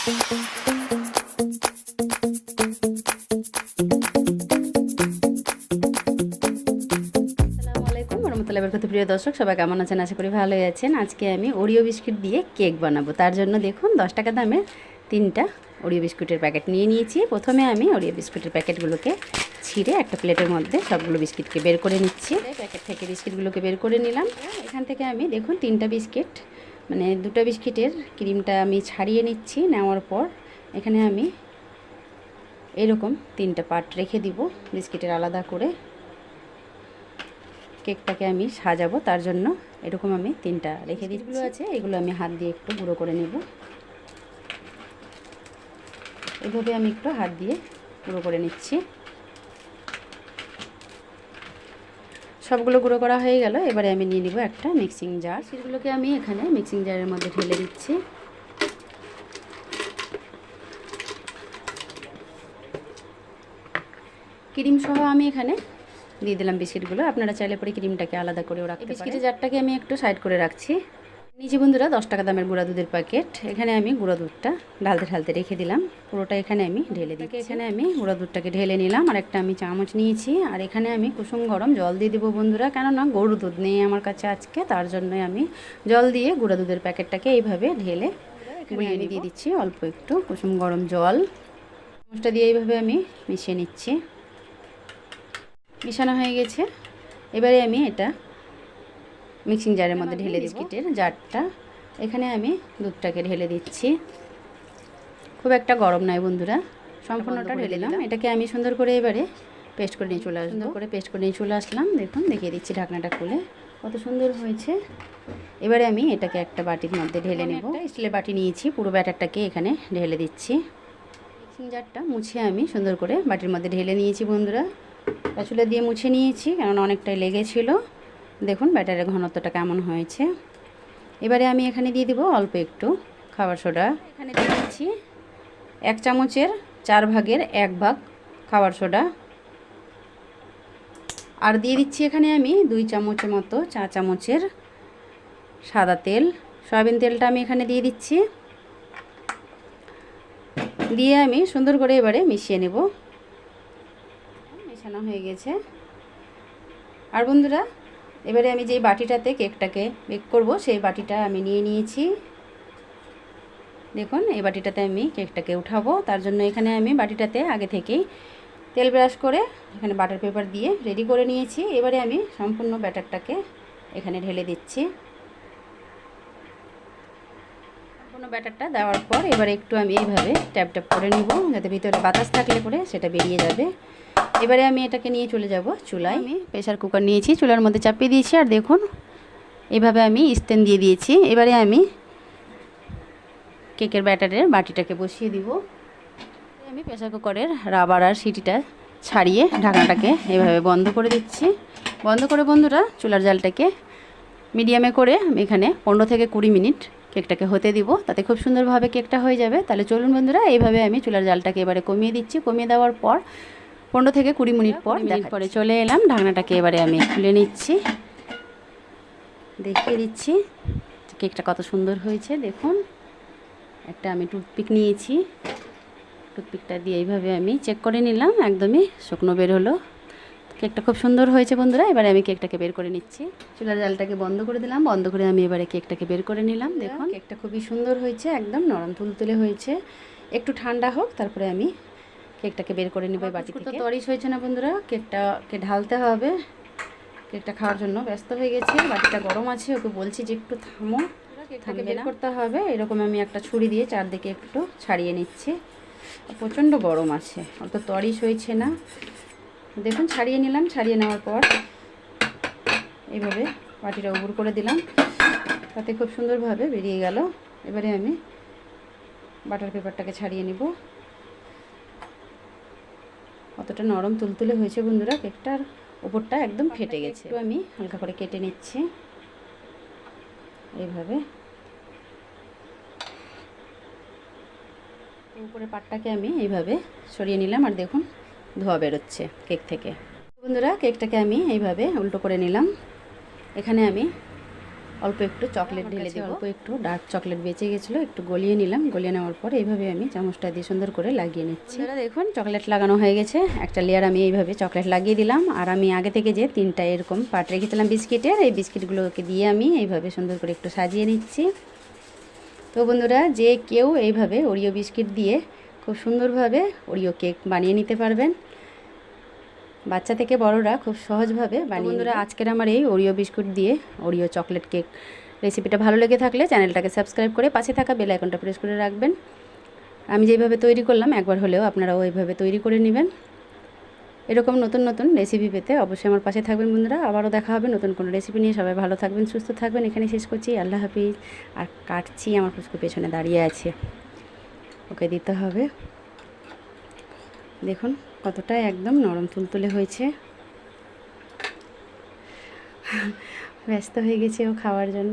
প্রিয় দর্শক, সবাই কেমন আছেন? আশা করি ভালোই আছেন। আজকে আমি ওরিও বিস্কিট দিয়ে কেক বানাবো। তার জন্য দেখুন 10 টাকা দামের 3টা ওরিও বিস্কুটের প্যাকেট নিয়ে নিয়েছি। প্রথমে আমি ওরিও বিস্কুটের প্যাকেটগুলোকে ছিঁড়ে একটা প্লেটের মধ্যে সবগুলো বিস্কিটকে বের করে নিচ্ছি। প্যাকেট থেকে বিস্কিটগুলোকে বের করে নিলাম। এখান থেকে আমি দেখুন 3টা বিস্কিট, মানে 2টা বিস্কিটের ক্রিমটা আমি ছাড়িয়ে নিচ্ছি। নেওয়ার পর এখানে আমি এরকম 3টা পার্ট রেখে দিব বিস্কিটের আলাদা করে। কেকটাকে আমি সাজাবো, তার জন্য এরকম আমি 3টা রেখে দিচ্ছি। আছে এগুলো আমি হাত দিয়ে একটু গুঁড়ো করে নেব। এইভাবে আমি একটু হাত দিয়ে গুঁড়ো করে নিচ্ছি। সবগুলো গুঁড়ো করা হয়ে গেল। এবারে আমি নিয়ে নিব একটা মিক্সিং জার। সেগুলোকে আমি এখানে মিক্সিং জারের মধ্যে ঢেলে দিচ্ছি। ক্রিম সহ আমি এখানে দিয়ে দিলাম বিস্কিটগুলো। আপনারা চাইলে পরে ক্রিমটাকে আলাদা করেও রাখতে পারেন। বিস্কিটের জারটাকে আমি একটু সাইড করে রাখছি। নিচে বন্ধুরা 10 টাকা দামের গুঁড়া দুধের প্যাকেট। এখানে আমি গুঁড়া দুধটা ঢালতে ঢালতে রেখে দিলাম। পুরোটা এখানে আমি ঢেলে দিই। এখানে আমি গুঁড়া দুধটাকে ঢেলে নিলাম। আর একটা আমি চামচ নিয়েছি। আর এখানে আমি কুসুম গরম জল দিয়ে দেবো বন্ধুরা, কেননা গরুর দুধ নেই আমার কাছে আজকে, তার জন্যই আমি জল দিয়ে গুঁড়া দুধের প্যাকেটটাকে এইভাবে ঢেলে গুঁড়িয়ে দিয়ে দিচ্ছি অল্প একটু কুসুম গরম জল। চামচটা দিয়ে এইভাবে আমি মিশিয়ে নিচ্ছি। মিশানো হয়ে গেছে। এবারে আমি এটা মিক্সিং জারের মধ্যে ঢেলে দিই। বিস্কিটের জারটা এখানে আমি দুধটাকে ঢেলে দিচ্ছি। খুব একটা গরম নয় বন্ধুরা, সম্পূর্ণটা ঢেলে দিলাম। এটাকে আমি সুন্দর করে এবারে পেস্ট করে নিয়ে চলে আসবো। সুন্দর করে পেস্ট করে নিয়ে চলে আসলাম। দেখুন দেখিয়ে দিচ্ছি ঢাকনাটা খুলে কত সুন্দর হয়েছে। এবারে আমি এটাকে একটা বাটির মধ্যে ঢেলে নেব। স্টিলের বাটি নিয়েছি, পুরো ব্যাটারটাকে এখানে ঢেলে দিচ্ছি। মিক্সিং জারটা মুছে আমি সুন্দর করে বাটির মধ্যে ঢেলে নিয়েছি বন্ধুরা। চুলা দিয়ে মুছে নিয়েছি, কারণ অনেকটাই লেগেছিল। দেখুন ব্যাটারের ঘনত্বটা কেমন হয়েছে। এবারে আমি এখানে দিয়ে দিব অল্প একটু খাবার সোডা। এখানে দিয়ে দিচ্ছি 1 চামচের 4 ভাগের 1 ভাগ খাবার সোডা। আর দিয়ে দিচ্ছি এখানে আমি 2 চামচের মতো, 4 চামচের সাদা তেল। সয়াবিন তেলটা আমি এখানে দিয়ে দিচ্ছি। দিয়ে আমি সুন্দর করে এবারে মিশিয়ে নেব। মেশানো হয়ে গেছে। আর বন্ধুরা এবারে আমি যেই বাটিটাতে কেকটাকে বেক করব সেই বাটিটা আমি নিয়ে নিয়েছি। দেখুন এই বাটিটাতে আমি কেকটাকে উঠাবো। তার জন্য এখানে আমি বাটিটাতে আগে থেকেই তেল ব্রাশ করে এখানে বাটার পেপার দিয়ে রেডি করে নিয়েছি। এবারে আমি সম্পূর্ণ ব্যাটারটাকে এখানে ঢেলে দিচ্ছি। সম্পূর্ণ ব্যাটারটা দেওয়ার পর এবারে একটু আমি এইভাবে ট্যাপ ট্যাপ করে নিব, যাতে ভিতরে বাতাস থাকলে পরে সেটা বেরিয়ে যাবে। এবারে আমি এটাকে নিয়ে চলে যাব চুলায়। আমি প্রেসার কুকার নিয়েছি, চুলার মধ্যে চাপিয়ে দিয়েছি। আর দেখুন এইভাবে আমি স্ট্যান্ড দিয়ে দিয়েছি। এবারে আমি কেকের ব্যাটারের বাটিটাকে বসিয়ে দিব। আমি প্রেসার কুকারের রাবার আর সিটিটা ছাড়িয়ে ঢাকনাটাকে এভাবে বন্ধ করে দিচ্ছি। বন্ধ করে বন্ধুরা চুলার জালটাকে মিডিয়ামে করে আমি এখানে 15 থেকে 20 মিনিট কেকটাকে হতে দিব, তাতে খুব সুন্দরভাবে কেকটা হয়ে যাবে। তাহলে চলুন বন্ধুরা এইভাবে আমি চুলার জালটাকে এবারে কমিয়ে দিচ্ছি। কমিয়ে দেওয়ার পর 15 থেকে 20 মিনিট পরে চলে এলাম। ঢাকনাটাকে এবারে আমি খুলে নিচ্ছি, দেখিয়ে দিচ্ছি কেকটা কত সুন্দর হয়েছে। দেখুন একটা আমি টুথপিক নিয়েছি, টুথপিকটা দিয়ে এইভাবে আমি চেক করে নিলাম, একদমই শুকনো বের হলো। কেকটা খুব সুন্দর হয়েছে বন্ধুরা। এবারে আমি কেকটাকে বের করে নিচ্ছি। চুলার জালটাকে বন্ধ করে দিলাম। বন্ধ করে আমি এবারে কেকটাকে বের করে নিলাম। দেখুন কেকটা খুবই সুন্দর হয়েছে, একদম নরম তুলতুলে হয়েছে। একটু ঠান্ডা হোক, তারপরে আমি কেকটাকে বের করে নেব বাটি থেকে। তরিশ হয়েছে না বন্ধুরা, কেকটাকে ঢালতে হবে। কেকটা খাওয়ার জন্য ব্যস্ত হয়ে গেছে, বাটিটা গরম আছে। ওকে বলছি যে একটু থামো, কেকটাকে বের করতে হবে। এরকম আমি একটা ছুরি দিয়ে চারদিকে একটু ছাড়িয়ে নিচ্ছি। প্রচণ্ড গরম আছে, অত তরিশ হয়েছে না। দেখুন ছাড়িয়ে নিলাম। ছাড়িয়ে নেওয়ার পর এইভাবে বাটিটা উপর করে দিলাম, তাতে খুব সুন্দরভাবে বেরিয়ে গেল। এবারে আমি বাটার পেপারটাকে ছাড়িয়ে নিব। কতটা নরম তুলতুলে হয়েছে বন্ধুরা, কেকটার উপরটা একদম ফেটে গেছে। তো আমি হালকা করে কেটে নিচ্ছি এইভাবে। উপরের পাটটাকে আমি এইভাবে সরিয়ে নিলাম। আর দেখুন ধোয়া বেরোচ্ছে কেক থেকে। বন্ধুরা কেকটাকে আমি এইভাবে উল্টো করে নিলাম। এখানে আমি অল্প একটু চকলেট ঢেলে দেবো। অল্প একটু ডার্ক চকলেট বেঁচে গেছিলো, একটু গলিয়ে নিলাম। গলিয়ে নেওয়ার পর এইভাবে আমি চামচটা দিয়ে সুন্দর করে লাগিয়ে নিচ্ছি। দেখুন চকলেট লাগানো হয়ে গেছে। একটা লেয়ার আমি এইভাবে চকলেট লাগিয়ে দিলাম। আর আমি আগে থেকে যে 3টা এরকম পার্ট রেখেছিলাম বিস্কিটের, এই বিস্কিটগুলোকে দিয়ে আমি এইভাবে সুন্দর করে একটু সাজিয়ে নিচ্ছি। তো বন্ধুরা, যে কেউ এইভাবে ওরিও বিস্কিট দিয়ে খুব সুন্দরভাবে ওরিও কেক বানিয়ে নিতে পারবেন। বাচ্চা থেকে বড়রা খুব সহজভাবে বানিয়ে। বন্ধুরা, আজকের আমার এই ওরিও বিস্কুট দিয়ে ওরিও চকলেট কেক রেসিপিটা ভালো লেগে থাকলে চ্যানেলটাকে সাবস্ক্রাইব করে পাশে থাকা বেল আইকনটা প্রেস করে রাখবেন। আমি যেভাবে তৈরি করলাম একবার হলেও আপনারাও ওইভাবে তৈরি করে নেবেন। এরকম নতুন নতুন রেসিপি পেতে অবশ্যই আমার পাশে থাকবেন বন্ধুরা। আবারও দেখা হবে নতুন কোনো রেসিপি নিয়ে। সবাই ভালো থাকবেন, সুস্থ থাকবেন। এখানে শেষ করছি। আল্লাহ হাফিজ। আর কাটছি, আমার পুচকু পেছনে দাঁড়িয়ে আছে, ওকে দিতে হবে। দেখুন কতটা একদম নরম তুলতুলে হয়েছে। ব্যস্ত হয়ে গেছে ও খাওয়ার জন্য।